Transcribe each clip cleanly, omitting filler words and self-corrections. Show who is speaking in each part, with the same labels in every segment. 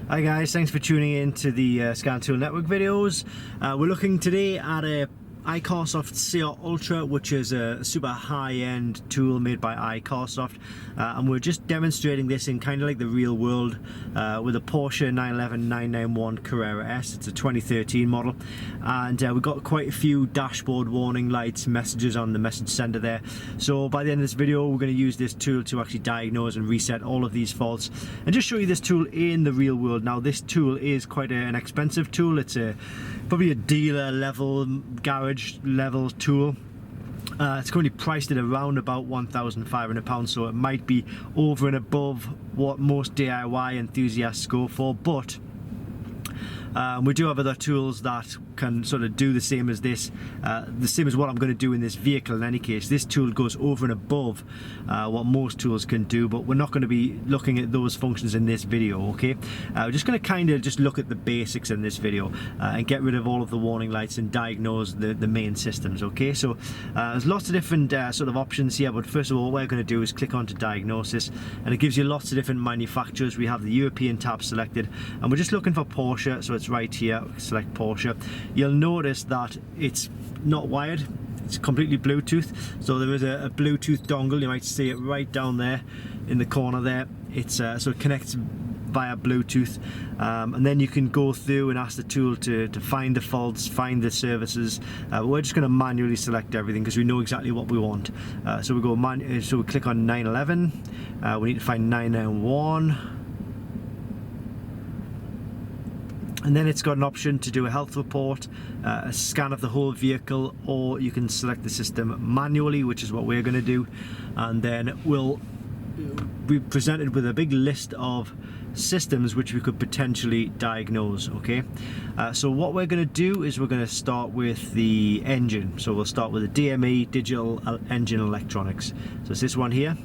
Speaker 1: Hi guys, thanks for tuning in to the Scan Tool Network videos. We're looking today at a iCarsoft CR Ultra, which is a super high-end tool made by iCarsoft, and we're just demonstrating this in kind of like the real world with a Porsche 911 991 Carrera S. It's a 2013 model, and we've got quite a few dashboard warning lights, messages on the message sender there. So by the end of this video, we're going to use this tool to actually diagnose and reset all of these faults and just show you this tool in the real world. Now, this tool is quite an expensive tool. It's probably a dealer level, garage level tool. It's currently priced at around about £1,500, so it might be over and above what most DIY enthusiasts go for, but we do have other tools that can sort of do the same as this, the same as what I'm going to do in this vehicle. In any case, this tool goes over and above what most tools can do, but we're not going to be looking at those functions in this video, okay? We're just going to kind of just look at the basics in this video and get rid of all of the warning lights and diagnose the main systems, okay? So there's lots of different sort of options here, but first of all, what we're going to do is click onto diagnosis, and it gives you lots of different manufacturers. We have the European tab selected, and we're just looking for Porsche, so it's right here. Select Porsche. You'll notice that it's not wired, it's completely Bluetooth, so there is a Bluetooth dongle. You might see it right down there in the corner there. It's so it connects via Bluetooth, and then you can go through and ask the tool to find the faults, find the services. We're just going to manually select everything because we know exactly what we want. So we go so we click on 911. We need to find 991. And then it's got an option to do a health report, a scan of the whole vehicle, or you can select the system manually, which is what we're going to do. And then we'll be presented with a big list of systems which we could potentially diagnose, okay? So what we're going to do is we're going to start with the engine. So we'll start with the DME, Digital Engine Electronics. So it's this one here.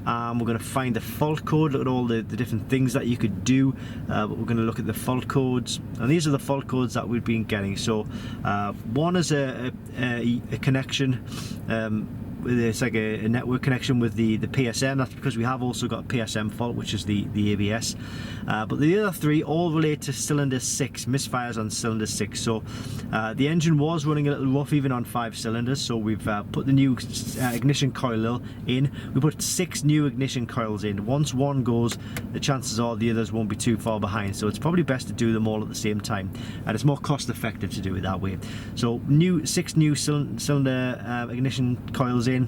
Speaker 1: We're going to find the fault code, look at all the different things that you could do, but we're going to look at the fault codes, and these are the fault codes that we've been getting. So one is a connection, it's like a network connection with the PSM. That's because we have also got a PSM fault, which is the ABS. But the other three all relate to cylinder 6, misfires on cylinder 6. So the engine was running a little rough even on 5 cylinders, so we've put the new ignition coil in. We put 6 new ignition coils in. Once one goes, the chances are the others won't be too far behind, so it's probably best to do them all at the same time, and it's more cost effective to do it that way. So 6 new cylinder ignition coils in,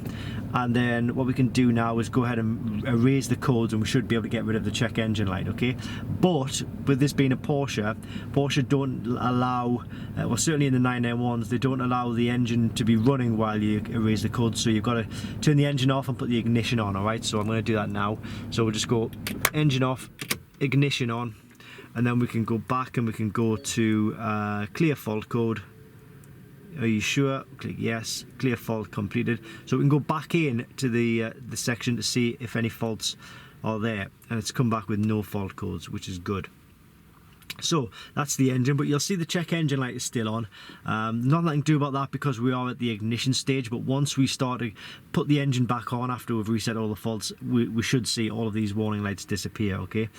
Speaker 1: and then what we can do now is go ahead and erase the codes, and we should be able to get rid of the check engine light, okay? But with this being a Porsche don't allow, well, certainly in the 991s, they don't allow the engine to be running while you erase the codes, so you've got to turn the engine off and put the ignition on. Alright, so I'm going to do that now. So we'll just go engine off, ignition on, and then we can go back and we can go to clear fault code. Are you sure? Click yes. Clear fault completed. So we can go back in to the section to see if any faults are there, and it's come back with no fault codes, which is good. So that's the engine, but you'll see the check engine light is still on. Nothing I can do about that because we are at the ignition stage, but once we start to put the engine back on after we've reset all the faults, we should see all of these warning lights disappear, okay?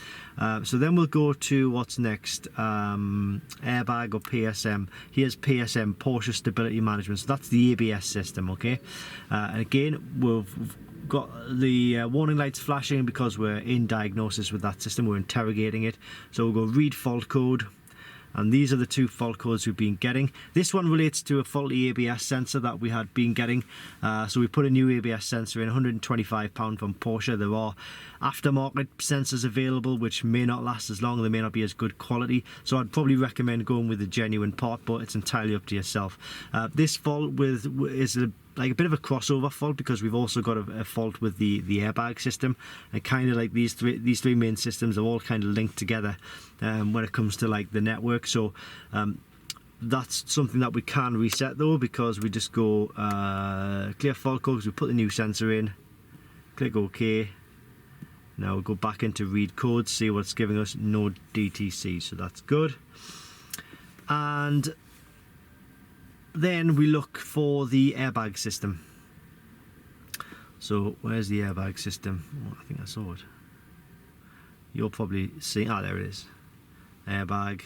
Speaker 1: So then we'll go to what's next, Airbag or PSM. Here's PSM, Porsche Stability Management, so that's the ABS system, okay? And again, we've got the warning lights flashing because we're in diagnosis with that system. We're interrogating it. So we'll go read fault code, and these are the 2 fault codes we've been getting. This one relates to a faulty ABS sensor that we had been getting, so we put a new ABS sensor in, £125 from Porsche. There are aftermarket sensors available which may not last as long, they may not be as good quality, so I'd probably recommend going with the genuine part, but it's entirely up to yourself. This fault is like a bit of a crossover fault because we've also got a fault with the airbag system, and kind of like these three main systems are all kind of linked together when it comes to like the network. So that's something that we can reset though, because we just go clear fault codes, we put the new sensor in, click OK. Now we'll go back into read codes, see what it's giving us. No DTC, so that's good. And then we look for the airbag system. So where's the airbag system? Oh, I think I saw it. You'll probably see, there it is. airbag,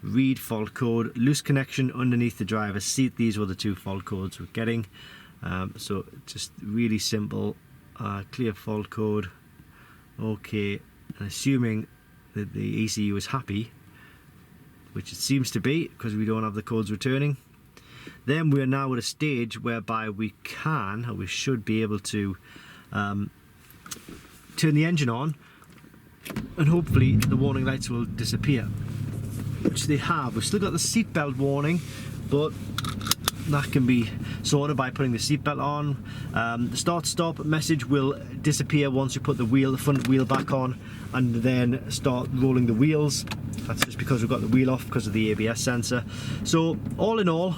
Speaker 1: read fault code, loose connection underneath the driver's seat. These were the two fault codes we're getting. So just really simple, clear fault code, okay, and assuming that the ECU is happy, which it seems to be because we don't have the codes returning, then we are now at a stage whereby we can, or we should be able to turn the engine on, and hopefully the warning lights will disappear, which they have. We've still got the seatbelt warning, but that can be sorted by putting the seatbelt on. The start-stop message will disappear once you put the front wheel back on and then start rolling the wheels. That's just because we've got the wheel off because of the ABS sensor. So all in all,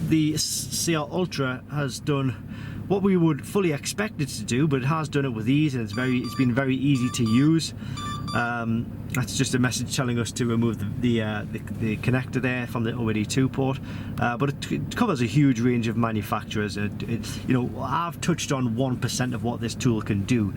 Speaker 1: the CR Ultra has done what we would fully expect it to do, but it has done it with ease, and it's been very easy to use. That's just a message telling us to remove the connector there from the OBD2 port, but it covers a huge range of manufacturers. You know, I've touched on 1% of what this tool can do,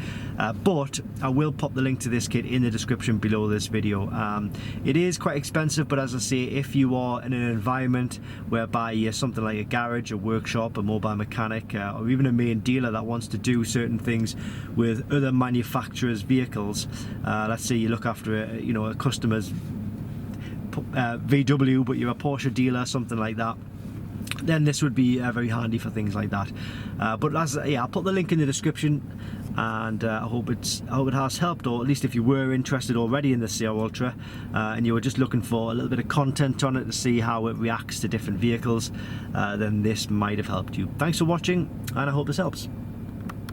Speaker 1: but I will pop the link to this kit in the description below this video. It is quite expensive, but as I say, if you are in an environment whereby you're something like a garage, a workshop, a mobile mechanic, or even a main dealer that wants to do certain things with other manufacturers' vehicles, let's say you look after a customer's VW, but you're a Porsche dealer, something like that, then this would be very handy for things like that. But I'll put the link in the description, and I hope it has helped, or at least if you were interested already in the CR Ultra and you were just looking for a little bit of content on it to see how it reacts to different vehicles, then this might have helped you. Thanks for watching, and I hope this helps.